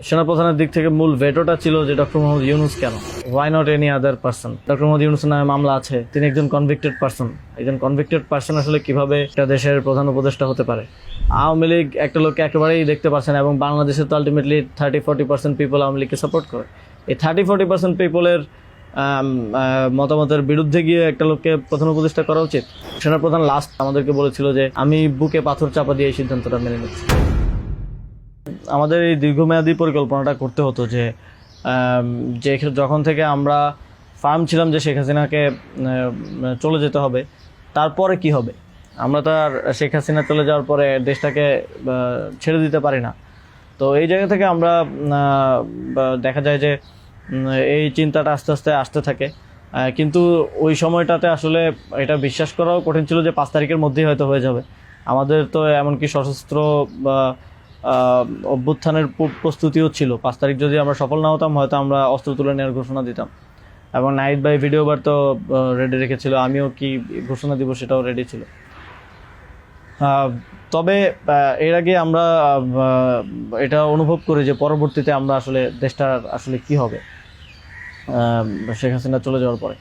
সেনাপ্রধানের দিক থেকে মূল ভেটোটা ছিল যে ডক্টর মোহাম্মদ ইউনূস কেন, why not any other person. Doctor Mohammad ইউনূসের নামে মামলা আছে, তিনি একজন কনভিক্টেড পার্সন। একজন কনভিক্টেড পার্সন আসলে কিভাবে একটা দেশের প্রধান উপদেষ্টা হতে পারে? আওয়ামী লীগ একটা লোককে একেবারেই দেখতে পাচ্ছে না, এবং বাংলাদেশে তো আলটিমেটলি 30-40% পিপল আওয়ামী লীগকে সাপোর্ট করে। এই 30-40% পিপলের মতামতের বিরুদ্ধে গিয়ে একটা লোককে প্রধান উপদেষ্টা করা উচিত? সেনাপ্রধান লাস্ট আমাদেরকে বলেছিল যে আমি বুকে পাথর চাপা দিয়ে এই সিদ্ধান্তটা মেনে নিচ্ছি। আমাদের এই দীর্ঘমেয়াদী পরিকল্পনাটা করতে হতো যে যখন থেকে আমরা ফার্ম ছিলাম যে শেখ হাসিনাকে চলে যেতে হবে, তারপরে কি হবে? আমরা তো আর শেখ হাসিনা চলে যাওয়ার পরে দেশটাকে ছেড়ে দিতে পারি না। তো এই জায়গা থেকে আমরা দেখা যায় যে এই চিন্তাটা আস্তে আস্তে আসতে থাকে, কিন্তু ওই সময়টাতে আসলে এটা বিশ্বাস করাও কঠিন ছিল যে 5 তারিখের মধ্যেই হয়তো হয়ে যাবে। আমাদের তো এমনকি সশস্ত্র বা অভ্যুত্থানের প্রস্তুতিও ছিল। 5 তারিখ যদি আমরা সফল না হতাম, হয়তো আমরা অস্ত্র তুলে নেওয়ার ঘোষণা দিতাম, এবং নাহিদ ভাই ভিডিও বার তো রেডি রেখেছিল, আমিও কি ঘোষণা দিব সেটাও রেডি ছিল। তবে এর আগে আমরা এটা অনুভব করি যে পরবর্তীতে আমরা আসলে দেশটার আসলে কি হবে শেখ হাসিনা চলে যাওয়ার পরে।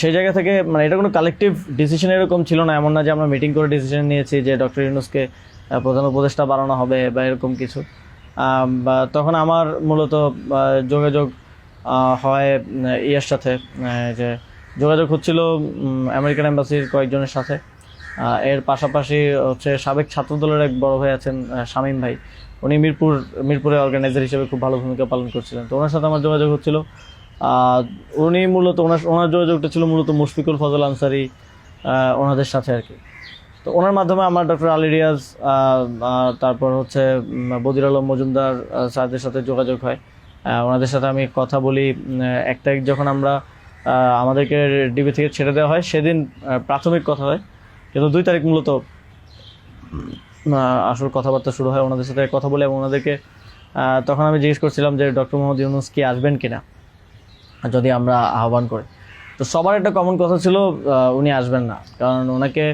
সেই জায়গা থেকে মানে এটা কোনো কালেকটিভ ডিসিশন এরকম ছিল না, এমন না যে আমরা মিটিং করে ডিসিশন নিয়েছি যে ডক্টর ইউনূসকে প্রধান উপদেষ্টা বানানো হবে বা এরকম কিছু। তখন আমার মূলত যোগাযোগ হয় ইয়ের সাথে, যে যোগাযোগ হচ্ছিল আমেরিকান এম্বাসির কয়েকজনের সাথে। এর পাশাপাশি হচ্ছে সাবেক ছাত্রদলের এক বড় ভাই আছেন শামীম ভাই, উনি মিরপুরে অর্গানাইজার হিসেবে খুব ভালো ভূমিকা পালন করছিলেন। তো ওনার সাথে আমার যোগাযোগ হচ্ছিল। উনি মূলত ওনার যোগাযোগটা ছিল মূলত মুশফিকুল ফজল আনসারি ওনাদের সাথে আর কি। তো ওনার মাধ্যমে আমার ডক্টর আলী রিয়াজ, তারপর হচ্ছে বদির আলম মজুমদার স্যারদের সাথে যোগাযোগ হয়। ওনাদের সাথে আমি কথা বলি। 1 তারিখ যখন আমরা আমাদেরকে ডিবি থেকে ছেড়ে দেওয়া হয়, সেদিন প্রাথমিক কথা হয়, কিন্তু 2 তারিখ মূলত আসল কথাবার্তা শুরু হয়। ওনাদের সাথে কথা বলে এবং ওনাদেরকে তখন আমি জিজ্ঞেস করছিলাম যে ডক্টর মোহাম্মদ ইউনূস কি আসবেন কিনা যদি আমরা আহ্বান করি। তো সবার একটা কমন কথা ছিল উনি আসবেন না, কারণ ওনাকে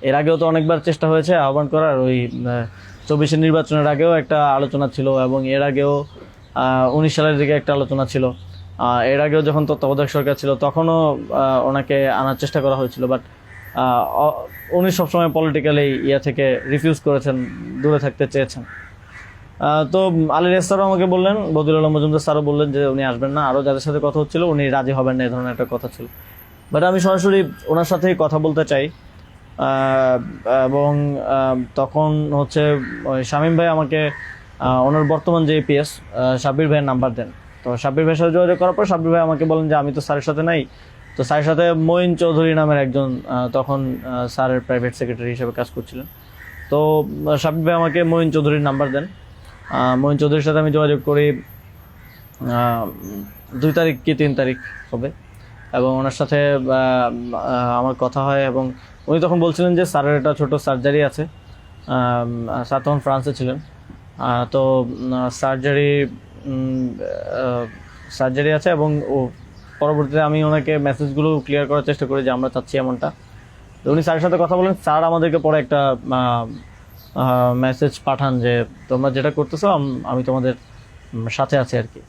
এর আগেও তো অনেকবার চেষ্টা হয়েছে আহ্বান করার। ওই 24-এর নির্বাচনের আগেও একটা আলোচনা ছিল, এবং এর আগেও 19 সালের দিকে একটা আলোচনা ছিল। এর আগেও যখন তত্ত্বাবধায়ক সরকার ছিল তখনও ওনাকে আনার চেষ্টা করা হয়েছিল, বাট উনি সবসময় পলিটিক্যালি থেকে রিফিউজ করেছেন, দূরে থাকতে চেয়েছেন। তো আলী রিয়াজ স্যারও আমাকে বললেন, বদির আলম মজুমদার স্যারও বললেন যে উনি আসবেন না। আরও যাদের সাথে কথা হচ্ছিল উনি রাজি হবেন না, এই ধরনের একটা কথা ছিল। বাট আমি সরাসরি ওনার সাথেই কথা বলতে চাই, এবং তখন হচ্ছে শামীম ভাই আমাকে ওনার বর্তমান যে এপিএস সাব্বির ভাইয়ের নাম্বার দেন। তো সাব্বির ভাইয়ের সাথে যোগাযোগ করার পর সাব্বির ভাই আমাকে বলেন যে আমি তো স্যারের সাথে নাই। তো স্যারের সাথে মঈন চৌধুরী নামের একজন তখন স্যারের প্রাইভেট সেক্রেটারি হিসেবে কাজ করছিলেন। তো সাব্বির ভাই আমাকে মঈন চৌধুরীর নাম্বার দেন। মঈন চৌধুরীর সাথে আমি যোগাযোগ করি 2 তারিখ কি 3 তারিখ হবে, এবং ওনার সাথে আমার কথা হয়। এবং উনি তখন বলছিলেন যে স্যারের একটা ছোটো সার্জারি আছে। স্যার তখন ফ্রান্সে ছিলেন। তো সার্জারি আছে, এবং পরবর্তীতে আমি ওনাকে মেসেজগুলো ক্লিয়ার করার চেষ্টা করি যে আমরা চাচ্ছি এমনটা। তো উনি স্যারের সাথে কথা বলেন। স্যার আমাদেরকে পরে একটা মেসেজ পাঠান যে তোমরা যেটা করতেছো আমি তোমাদের সাথে আছি আর কি।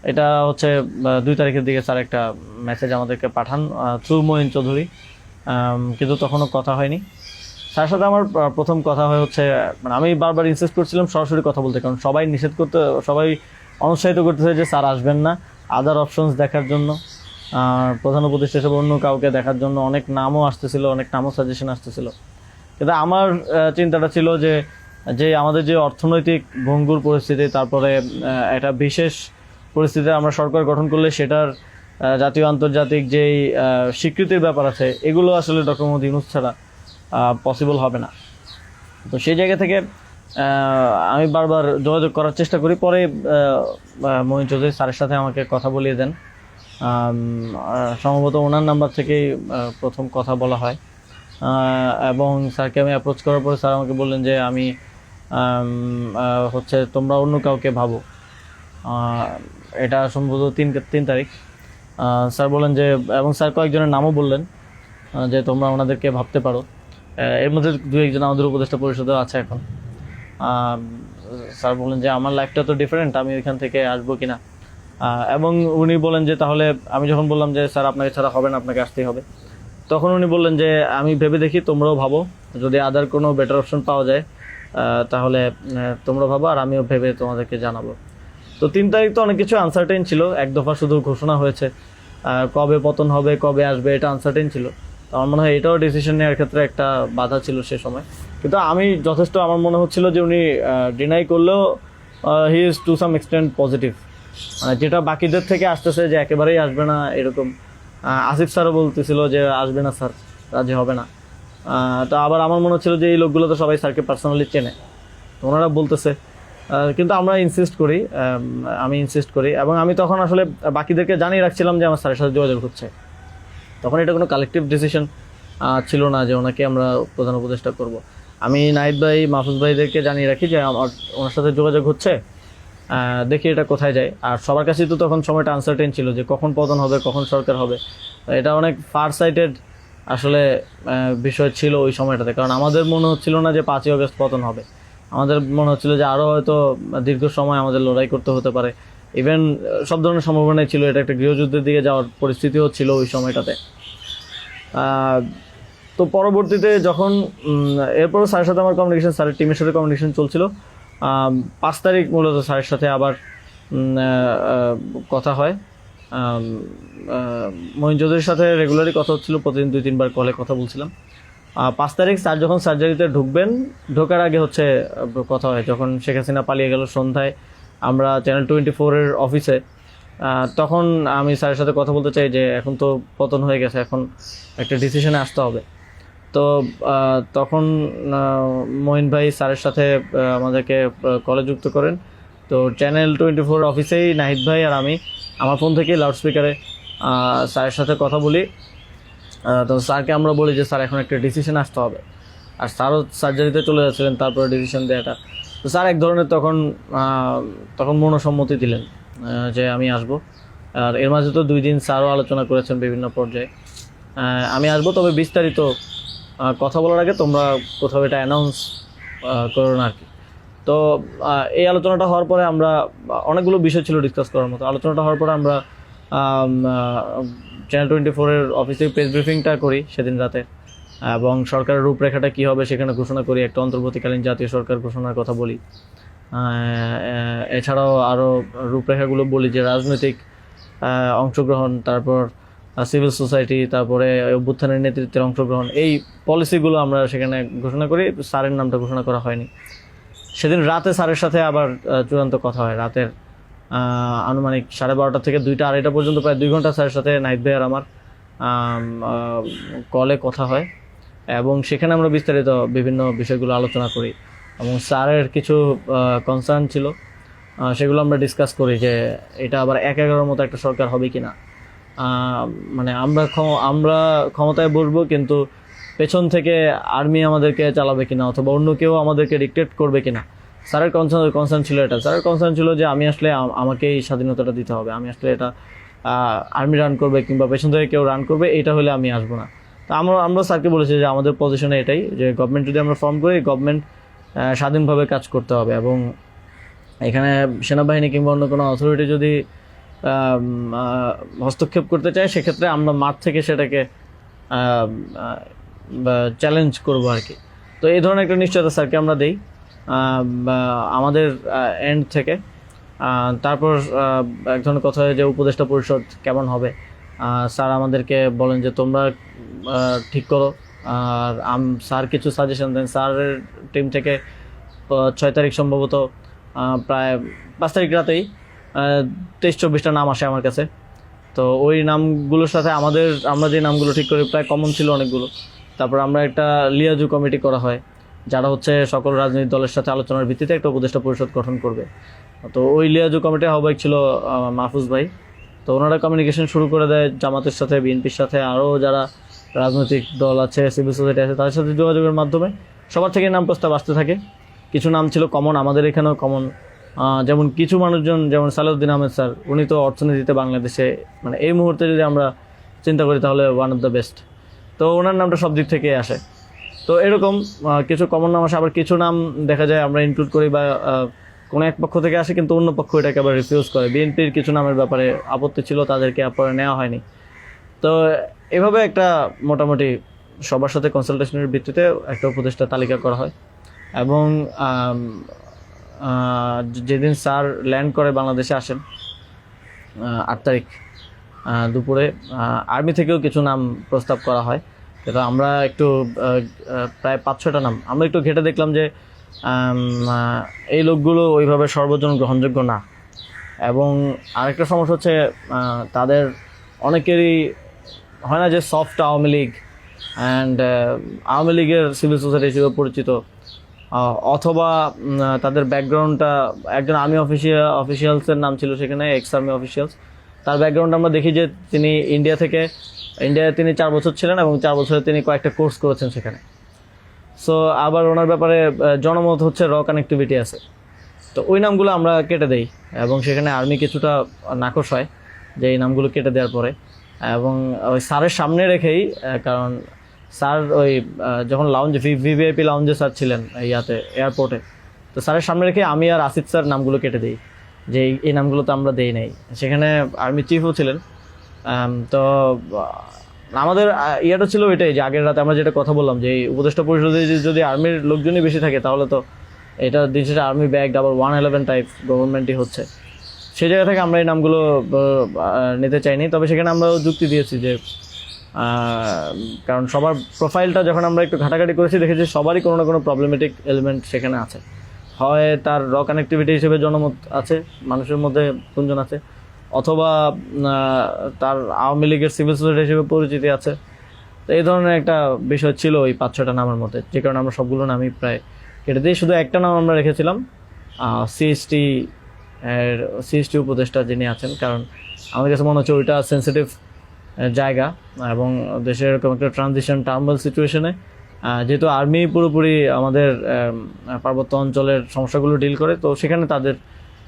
এটা হচ্ছে 2 তারিখের দিকে স্যার একটা মেসেজ আমাদেরকে পাঠান থ্রু মঈন চৌধুরী, কিন্তু তখনও কথা হয়নি। স্যারের সাথে আমার প্রথম কথা হচ্ছে, মানে আমি বারবার ইনসিস্ট করছিলাম সরাসরি কথা বলতে, কারণ সবাই অনুৎসাহিত করতেছে যে স্যার আসবেন না, আদার অপশনস দেখার জন্য, প্রধান উপদেষ্টা হিসেবে অন্য কাউকে দেখার জন্য অনেক নামও আসতেছিল, অনেক নামও সাজেশন আসতেছিল। কিন্তু আমার চিন্তাটা ছিল যে আমাদের যে অর্থনৈতিক ভঙ্গুর পরিস্থিতি, তারপরে একটা বিশেষ পরিস্থিতিতে আমরা সরকার গঠন করলে সেটার জাতীয় আন্তর্জাতিক যেই স্বীকৃতির ব্যাপার আছে, এগুলো আসলে ডক্টর মোহাম্মদ ইউনূস ছাড়া পসিবল হবে না। তো সেই জায়গা থেকে আমি বারবার যোগাযোগ করার চেষ্টা করি। পরে মঈন চৌধুরী স্যারের সাথে আমাকে কথা বলিয়ে দেন। সম্ভবত ওনার নাম্বার থেকেই প্রথম কথা বলা হয়, এবং স্যারকে আমি অ্যাপ্রোচ করার পরে স্যার আমাকে বললেন যে আমি হচ্ছে তোমরা অন্য কাউকে ভাবো। এটা সম্ভবত 3 তারিখ। স্যার বললেন যে, এবং স্যার কয়েকজনের নামও বললেন যে তোমরা ওনাদেরকে ভাবতে পারো। এর মধ্যে 2-1 জন আমাদের উপদেষ্টা পরিষদেও আছে এখন। স্যার বলেন যে আমার লাইফটা তো ডিফারেন্ট, আমি ওইখান থেকে আসবো কিনা। এবং উনি বলেন যে তাহলে, আমি যখন বললাম যে স্যার আপনাকে ছাড়া হবে না, আপনাকে আসতেই হবে, তখন উনি বললেন যে আমি ভেবে দেখি, তোমরাও ভাবো, যদি আদার কোনো বেটার অপশন পাওয়া যায় তাহলে তোমরা ভাবো, আর আমিও ভেবে তোমাদেরকে জানাবো। তো 3 তারিখ তো অনেক কিছু আনসার্টেন ছিল, এক দফা শুধু ঘোষণা হয়েছে, কবে পতন হবে, কবে আসবে, এটা আনসার্টেন ছিল। তো আমার মনে হয় এটাও ডিসিশন নেওয়ার ক্ষেত্রে একটা বাধা ছিল সে সময়। কিন্তু আমি যথেষ্ট, আমার মনে হচ্ছিল যে উনি ডিনাই করলেও he is to some extent positive, যেটা বাকিদের থেকে আসতেছে যে একেবারেই আসবে না এরকম। আসিফ স্যারও বলতেছিল যে আসবে না স্যার, রাজি হবে না। তো আবার আমার মনে হচ্ছিল যে এই লোকগুলো তো সবাই স্যারকে পার্সোনালি চেনে, তো ওনারা বলতেছে, কিন্তু আমরা ইনসিস্ট করি, আমি ইনসিস্ট করি, এবং আমি তখন আসলে বাকিদেরকে জানিয়ে রাখছিলাম যে আমার স্যারের সাথে যোগাযোগ হচ্ছে। তখন এটা কোনো কালেকটিভ ডিসিশন ছিল না যে ওনাকে আমরা প্রধান উপদেষ্টা করব। আমি নাহিদ ভাই, মাহফুজ ভাইদেরকে জানিয়ে রাখি যে আমার ওনার সাথে যোগাযোগ হচ্ছে, দেখি এটা কোথায় যায়। আর সবার কাছেই তো তখন সময়টা আনসার্টেন ছিল যে কখন পতন হবে, কখন সরকার হবে। এটা অনেক ফার সাইটেড আসলে বিষয় ছিল ওই সময়টাতে, কারণ আমাদের মনে হচ্ছিল না যে 5ই আগস্ট পতন হবে, আমাদের মনে হচ্ছিল যে আরও হয়তো দীর্ঘ সময় আমাদের লড়াই করতে হতে পারে। ইভেন সব ধরনের সম্ভাবনাই ছিল, এটা একটা গৃহযুদ্ধের দিকে যাওয়ার পরিস্থিতিও ছিল ওই সময়টাতে। তো পরবর্তীতে যখন এরপরও স্যারের সাথে আমার কমিউনিকেশন, স্যারের টিমের সাথে কমিউনিকেশন চলছিল। 5 তারিখ মূলত স্যারের সাথে আবার কথা হয়। মঈন চৌধুরীর সাথে রেগুলারই কথা হচ্ছিল, প্রতিদিন 2-3 বার কলে কথা বলছিলাম। 5 তারিখ স্যার যখন সার্জারিতে ঢুকবেন, ঢোকার আগে হচ্ছে কথা হয়, যখন শেখ হাসিনা পালিয়ে গেল সন্ধ্যায়, আমরা চ্যানেল 24-এর অফিসে, তখন আমি স্যারের সাথে কথা বলতে চাই যে এখন তো পতন হয়ে গেছে, এখন একটা ডিসিশনে আসতে হবে। তো তখন মঈন ভাই স্যারের সাথে আমাদেরকে কলে যুক্ত করেন। তো চ্যানেল 24 অফিসেই নাহিদ ভাই আর আমি আমার ফোন থেকে লাউডস্পিকারে স্যারের সাথে কথা বলি। তো স্যারকে আমরা বলি যে স্যার এখন একটা ডিসিশন আসতে হবে, আর স্যারও সার্জারিতে চলে যাচ্ছিলেন তারপরে ডিসিশন দেওয়াটা। তো স্যার এক ধরনের তখন মনসম্মতি দিলেন যে আমি আসব। আর এর মাঝে তো 2 দিন স্যারও আলোচনা করেছেন বিভিন্ন পর্যায়ে, আমি আসবো, তবে বিস্তারিত কথা বলার আগে তোমরা কোথাও এটা অ্যানাউন্স করো না আর কি। তো এই আলোচনাটা হওয়ার পরে আমরা, অনেকগুলো বিষয় ছিল ডিসকাস করার মতো, আলোচনাটা হওয়ার পরে আমরা চ্যানেল 24-এর অফিসে প্রেস ব্রিফিংটা করি সেদিন রাতে, এবং সরকারের রূপরেখাটা কী হবে সেখানে ঘোষণা করি, একটা অন্তর্বর্তীকালীন জাতীয় সরকার ঘোষণার কথা বলি। এছাড়াও আরও রূপরেখাগুলো বলি যে রাজনৈতিক অংশগ্রহণ, তারপর সিভিল সোসাইটি, তারপরে অভ্যুত্থানের নেতৃত্বের অংশগ্রহণ, এই পলিসিগুলো আমরা সেখানে ঘোষণা করি। স্যারের নামটা ঘোষণা করা হয়নি। সেদিন রাতে স্যারের সাথে আবার চূড়ান্ত কথা হয়, রাতের আনুমানিক 12:30 থেকে 2টা-2:30 পর্যন্ত প্রায় 2 ঘন্টা স্যারের সাথে নাহিদ ভাই আর আমার কলে কথা হয়, এবং সেখানে আমরা বিস্তারিত বিভিন্ন বিষয়গুলো আলোচনা করি, এবং স্যারের কিছু কনসার্ন ছিল সেগুলো আমরা ডিসকাস করি যে এটা আবার 1-11 মতো একটা সরকার হবে কি না, মানে আমরা ক্ষমতায় বসবো কিন্তু পেছন থেকে আর্মি আমাদেরকে চালাবে কিনা, অথবা অন্য কেউ আমাদেরকে ডিক্টেট করবে কিনা। স্যারের কনসার্ন ছিল এটা। স্যারের কনসার্ন ছিল যে আমি আসলে আমাকেই স্বাধীনতাটা দিতে হবে, আমি আসলে এটা আর্মি রান করবে কিংবা পেছন থেকে কেউ রান করবে, এটা হলে আমি আসবো না। তো আমরা স্যারকে বলেছি যে আমাদের পজিশনে এটাই, যে গভর্নমেন্ট যদি আমরা ফর্ম করি, গভর্নমেন্ট স্বাধীনভাবে কাজ করতে হবে, এবং এখানে সেনাবাহিনী কিংবা অন্য কোনো অথরিটি যদি হস্তক্ষেপ করতে চায়, সেক্ষেত্রে আমরা মাঠ থেকে সেটাকে চ্যালেঞ্জ করবো আর কি। তো এই ধরনের একটা নিশ্চয়তা স্যারকে আমরা দিই আমাদের এন্ড থেকে। তারপর এক ধরনের কথা হয় যে উপদেষ্টা পরিষদ কেমন হবে, স্যার আমাদেরকে বলেন যে তোমরা ঠিক করো, আর স্যার কিছু সাজেশন দেন। স্যারের টিম থেকে 6 তারিখ সম্ভবত প্রায় 5 তারিখ রাতেই 23-24টা নাম আসে আমার কাছে। তো ওই নামগুলোর সাথে আমরা যে নামগুলো ঠিক করি প্রায় কমন ছিল অনেকগুলো। তারপর আমরা একটা লিয়াজু কমিটি করা হয়, যারা হচ্ছে সকল রাজনৈতিক দলের সাথে আলোচনার ভিত্তিতে একটা উপদেষ্টা পরিষদ গঠন করবে। তো ওই লিয়াজু কমিটির আহ্বায়ক ছিল মাহফুজ ভাই। তো ওনারা কমিউনিকেশন শুরু করে দেয় জামাতের সাথে, বিএনপির সাথে, আরও যারা রাজনৈতিক দল আছে, সিভিল সোসাইটি আছে, তাদের সাথে যোগাযোগের মাধ্যমে সবার থেকে নাম প্রস্তাব আসতে থাকে। কিছু নাম ছিল কমন, আমাদের এখানেও কমন, যেমন কিছু মানুষজন, যেমন সালাউদ্দিন আহমেদ স্যার, উনি তো অর্থনীতিতে বাংলাদেশে মানে এই মুহূর্তে যদি আমরা চিন্তা করি তাহলে ওয়ান অফ দ্য বেস্ট। তো ওনার নামটা সব দিক থেকে আসে। তো এরকম কিছু কমন নাম আসে, আবার কিছু নাম দেখা যায় আমরা ইনক্লুড করি বা কোনো এক পক্ষ থেকে আসে কিন্তু অন্য পক্ষ এটাকে আবার রিফিউজ করে। বিএনপির কিছু নামের ব্যাপারে আপত্তি ছিল, তাদেরকে পরে নেওয়া হয়নি। তো এভাবে একটা মোটামুটি সবার সাথে কনসালটেশনের ভিত্তিতে একটা উপদেষ্টা তালিকা করা হয় এবং যেদিন স্যার ল্যান্ড করে বাংলাদেশে আসেন 8 তারিখ দুপুরে আর্মি থেকেও কিছু নাম প্রস্তাব করা হয়। কিন্তু আমরা একটু প্রায় 5-6টা নাম আমরা একটু ঘেটে দেখলাম যে এই লোকগুলো ওইভাবে সর্বজন গ্রহণযোগ্য না। এবং আরেকটা সমস্যা হচ্ছে তাদের অনেকেরই হয় না যে সফট আওয়ামী লীগ অ্যান্ড আওয়ামী লীগের সিভিল সোসাইটি হিসেবে পরিচিত, অথবা তাদের ব্যাকগ্রাউন্ডটা একজন আর্মি অফিসিয়ালসের নাম ছিল সেখানে, এক্স আর্মি অফিসিয়ালস। তার ব্যাকগ্রাউন্ড আমরা দেখি যে তিনি ইন্ডিয়ায় তিনি 4 বছর ছিলেন এবং 4 বছরে তিনি কয়েকটা কোর্স করেছেন সেখানে। সো আবার ওনার ব্যাপারে জনমত হচ্ছে র কানেক্টিভিটি আছে। তো ওই নামগুলো আমরা কেটে দেই এবং সেখানে আর্মি কিছুটা নাকশ হয় যে এই নামগুলো কেটে দেওয়ার পরে। এবং ওই স্যারের সামনে রেখেই, কারণ স্যার ওই যখন লাউঞ্জ ভিভিআইপি লাউঞ্জে স্যার ছিলেন এয়ারপোর্টে, তো স্যারের সামনে রেখে আমি আর আসিফ স্যার নামগুলো কেটে দিই যে এই নামগুলো তো আমরা দেই নাই। সেখানে আর্মি চিফও ছিলেন। তো আমাদের ইয়েটা ছিল এটাই যে আগের রাতে আমরা যেটা কথা বললাম যে এই উপদেষ্টা পরিষদে যদি আর্মির লোকজনই বেশি থাকে তাহলে তো এটা দিন শেষে আর্মি ব্যাগড আবার 111 টাইপ গভর্নমেন্টই হচ্ছে। সেই জায়গা থেকে আমরা এই নামগুলো নিতে চাইনি। তবে সেখানে আমরা যুক্তি দিয়েছি যে কারণ সবার প্রোফাইলটা যখন আমরা একটু ঘাটাঘাটি করেছি দেখেছি সবারই কোনো না কোনো প্রবলেমেটিক এলিমেন্ট সেখানে আছে। হয় তার র কানেক্টিভিটি হিসেবে জনমত আছে, মানুষের মধ্যে গুঞ্জন আছে, অথবা তার আওয়ামী লীগের সিভিল সোসাইটি হিসেবে পরিচিতি আছে। তো এই ধরনের একটা বিষয় ছিল ওই 5-6টা নামের মধ্যে, যে কারণে আমরা সবগুলো নামই প্রায় কেটে দিয়ে শুধু একটা নাম আমরা রেখেছিলাম সিএসটি উপদেষ্টা যিনি আছেন। কারণ আমার কাছে মনে হচ্ছে ওইটা সেন্সিটিভ জায়গা এবং দেশের এরকম একটা ট্রানজিশন টার্মাল সিচুয়েশনে যেহেতু আর্মি পুরোপুরি আমাদের পার্বত্য অঞ্চলের সমস্যাগুলো ডিল করে, তো সেখানে তাদের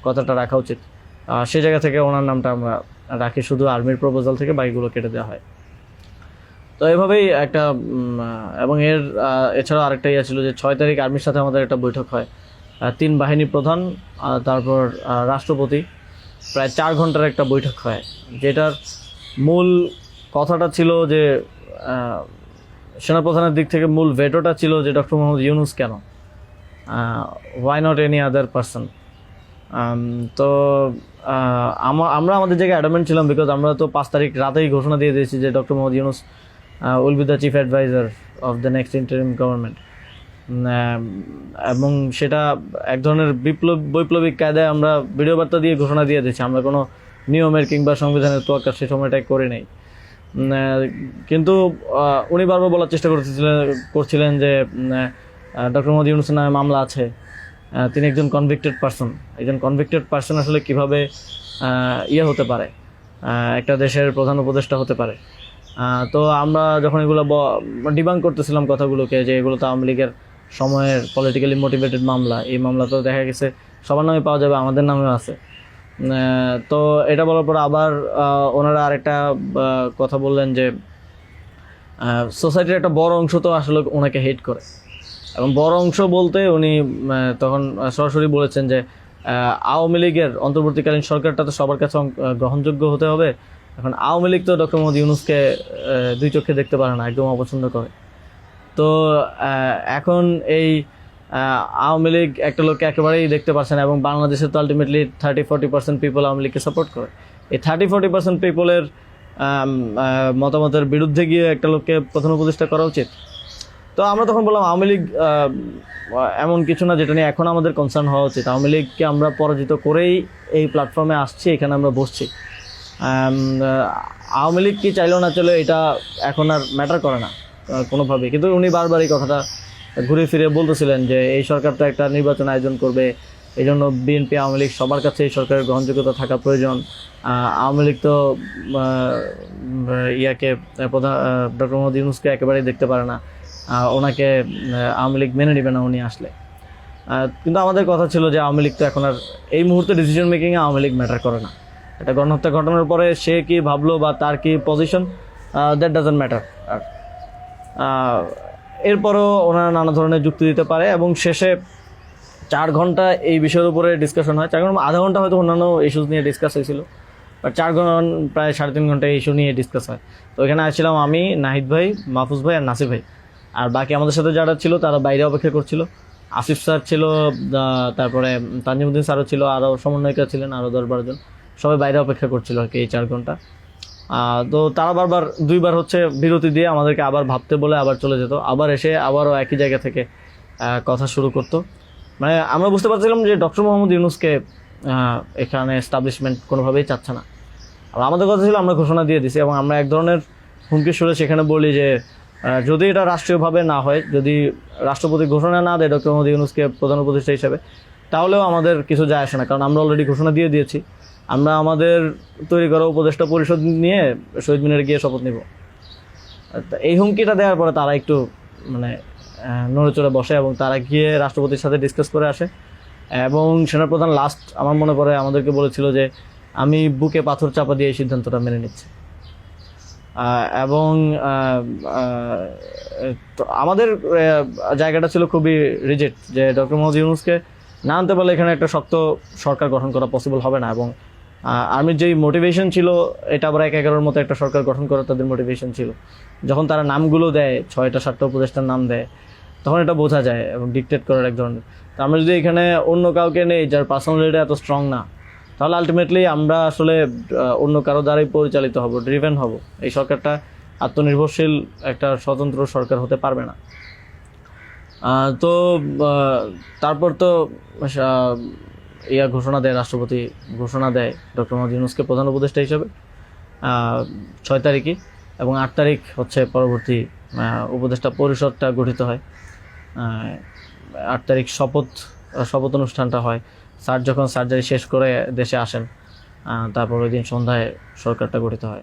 কথাটা রাখা উচিত। সেই জায়গা থেকে ওনার নামটা আমরা রাখি, শুধু আর্মির প্রপোজাল থেকে বাকিগুলো কেটে দেওয়া হয়। তো এভাবেই একটা এবং এছাড়াও আরেকটা ইয়ে ছিল যে 6 তারিখ আর্মির সাথে আমাদের একটা বৈঠক হয়, 3 বাহিনী প্রধান তারপর রাষ্ট্রপতি, প্রায় 4 ঘন্টার একটা বৈঠক হয়। যেটার মূল কথাটা ছিল যে সেনাপ্রধানের দিক থেকে মূল ভেটোটা ছিল যে ডক্টর মোহাম্মদ ইউনূস কেন, why not any other person. তো আমরা আমাদের জায়গায় অ্যাডামেন্ট ছিলাম, বিকজ আমরা তো 5 তারিখ রাতেই ঘোষণা দিয়ে দিয়েছি যে doctor Mohammad Yunus will be the chief adviser of the next interim government. এবং সেটা এক ধরনের বৈপ্লবিক কায়দায় আমরা ভিডিও বার্তা দিয়ে ঘোষণা দিয়ে দিয়েছি, আমরা কোনো নিয়মের কিংবা সংবিধানের তোয়াক্কা সে সময়টাই করে নেই। কিন্তু উনি বারবার বলার চেষ্টা করছিলেন যে ডক্টর মোহাম্মদ ইউনূসের নামে মামলা আছে, তিনি একজন কনভিক্টেড পার্সন আসলে কিভাবে হতে পারে, একটা দেশের প্রধান উপদেষ্টা হতে পারে। তো আমরা যখন এগুলো ডিবাঙ্ক করতেছিলাম কথাগুলোকে যে এগুলো তো আওয়ামী লীগের সময়ের পলিটিক্যালি মোটিভেটেড মামলা, এই মামলা তো দেখা গেছে সবার নামে পাওয়া যাবে, আমাদের নামেও আছে। তো এটা বলার পর আবার ওনারা আরেকটা কথা বললেন যে সোসাইটির একটা বড় অংশ তো আসলে ওনাকে হেট করে, এবং বড় অংশ বলতে উনি তখন সরাসরি বলেছেন যে আওয়ামী লীগের অন্তর্বর্তীকালীন সরকারটা তো সবার কাছে গ্রহণযোগ্য হতে হবে। এখন আওয়ামী লীগ তো ডক্টর মোহাম্মদ ইউনূসকে 2 চোখে দেখতে পারে না, একদম অপছন্দ করে। তো এখন এই আওয়ামী লীগ একটা লোককে একেবারেই দেখতে পারছে না, এবং বাংলাদেশে তো আলটিমেটলি 30-40% পিপল আওয়ামী লীগকে সাপোর্ট করে। এই 30-40% পিপলের মতামতের বিরুদ্ধে গিয়ে একটা লোককে প্রধান উপদেষ্টা করা উচিত। তো আমরা তখন বললাম আওয়ামী লীগ এমন কিছু না যেটা নিয়ে এখন আমাদের কনসার্ন হওয়া উচিত। আওয়ামী লীগকে আমরা পরাজিত করেই এই প্ল্যাটফর্মে আসছি, এখানে আমরা বসছি। আওয়ামী লীগ কি চাইলেও না চলে এটা এখন আর ম্যাটার করে না কোনোভাবেই। কিন্তু উনি বারবার এই কথাটা ঘুরে ফিরে বলতেছিলেন যে এই সরকার তো একটা নির্বাচন আয়োজন করবে, এই জন্য বিএনপি আওয়ামী লীগ সবার কাছে এই সরকারের গ্রহণযোগ্যতা থাকা প্রয়োজন। আওয়ামী লীগ তো ডক্টর মোহাম্মদ ইউনূসকে একেবারেই দেখতে পারে না, ওনাকে আওয়ামী লীগ মেনে নেবে না উনি আসলে। কিন্তু আমাদের কথা ছিল যে আওয়ামী লীগ তো এখন আর এই মুহূর্তে ডিসিশন মেকিংয়ে আওয়ামী লীগ ম্যাটার করে না। একটা গণহত্যা ঘটনার পরে সে কি ভাবলো বা তার কি পজিশন, দ্যাট ডাজন্ট ম্যাটার। আর এরপরও ওনারা নানা ধরনের যুক্তি দিতে পারে, এবং শেষে 4 ঘন্টা এই বিষয়ের উপরে ডিসকাশন হয়। 4 ঘন্টা, আধা ঘন্টা হয়তো অন্যান্য ইস্যুস নিয়ে ডিসকাস হয়েছিল, বাট 4 ঘন্টা প্রায় 3.5 ঘন্টা ইস্যু নিয়ে ডিসকাস হয়। তো এখানে আসছিলাম আমি, নাহিদ ভাই, মাহফুজ ভাই আর নাসির ভাই। আর বাকি আমাদের সাথে যারা ছিল তারা বাইরে অপেক্ষা করছিল। আসিফ স্যার ছিল, তারপরে তানজিমুদ্দিন স্যারও ছিল, আরও সমন্বয়িকা ছিলেন আরও 10-12 জন, সবাই বাইরে অপেক্ষা করছিল আর কি এই 4 ঘন্টা। তো তারা বারবার 2বার হচ্ছে বিরতি দিয়ে আমাদেরকে আবার ভাবতে বলে আবার চলে যেত, আবার এসে আবারও একই জায়গা থেকে কথা শুরু করতো। মানে আমরা বুঝতে পারছিলাম যে ডক্টর মোহাম্মদ ইউনূসকে এখানে এস্টাবলিশমেন্ট কোনোভাবেই চাচ্ছে না। আর আমাদের কথা ছিল আমরা ঘোষণা দিয়ে দিছি, এবং আমরা এক ধরনের হুমকির সুরে সেখানে বলি যে যদি এটা রাষ্ট্রীয়ভাবে না হয়, যদি রাষ্ট্রপতি ঘোষণা না দেয় ডক্টর মোহাম্মদ ইউনূসকে প্রধান উপদেষ্টা হিসেবে, তাহলেও আমাদের কিছু যায় আসে না, কারণ আমরা অলরেডি ঘোষণা দিয়ে দিয়েছি। আমরা আমাদের তৈরি করা উপদেষ্টা পরিষদ নিয়ে শহীদ মিনারে গিয়ে শপথ নিব। এই হুমকিটা দেওয়ার পরে তারা একটু মানে নড়েচড়ে বসে, এবং তারা গিয়ে রাষ্ট্রপতির সাথে ডিসকাস করে আসে। এবং সেনাপ্রধান লাস্ট আমার মনে পড়ে আমাদেরকে বলেছিল যে আমি বুকে পাথর চাপা দিয়ে এই সিদ্ধান্তটা মেনে নিচ্ছি। এবং তো আমাদের জায়গাটা ছিল খুবই রিজিড, যে ডক্টর মোহাম্মদ ইউনূসকে না আনতে পারলে এখানে একটা শক্ত সরকার গঠন করা পসিবল হবে না। এবং আর্মির যেই মোটিভেশন ছিল, এটা আবার 1-11-র মতো একটা সরকার গঠন করার তাদের মোটিভেশন ছিল। যখন তারা নামগুলো দেয়, 6টা-7টা উপদেষ্টার নাম দেয়, তখন এটা বোঝা যায় এবং ডিকটেট করার এক ধরনের। তো আমরা যদি এখানে অন্য কাউকে নেই যার পার্সোনালিটি এত স্ট্রং না, তাহলে আলটিমেটলি আমরা আসলে অন্য কারো দ্বারাই পরিচালিত হব, ড্রিভেন হব। এই সরকারটা আত্মনির্ভরশীল একটা স্বতন্ত্র সরকার হতে পারবে না। তো তারপর তো ঘোষণা দেয়, রাষ্ট্রপতি ঘোষণা দেয় ডক্টর মোহাম্মদ ইউনূসকে প্রধান উপদেষ্টা হিসেবে 6 তারিখে, এবং 8 তারিখ হচ্ছে পরবর্তী উপদেষ্টা পরিষদটা গঠিত হয়। 8 তারিখ শপথ অনুষ্ঠানটা হয়। স্যার যখন সার্জারি শেষ করে দেশে আসেন, তারপর ওই দিন সন্ধ্যায় সরকারটা গঠিত হয়।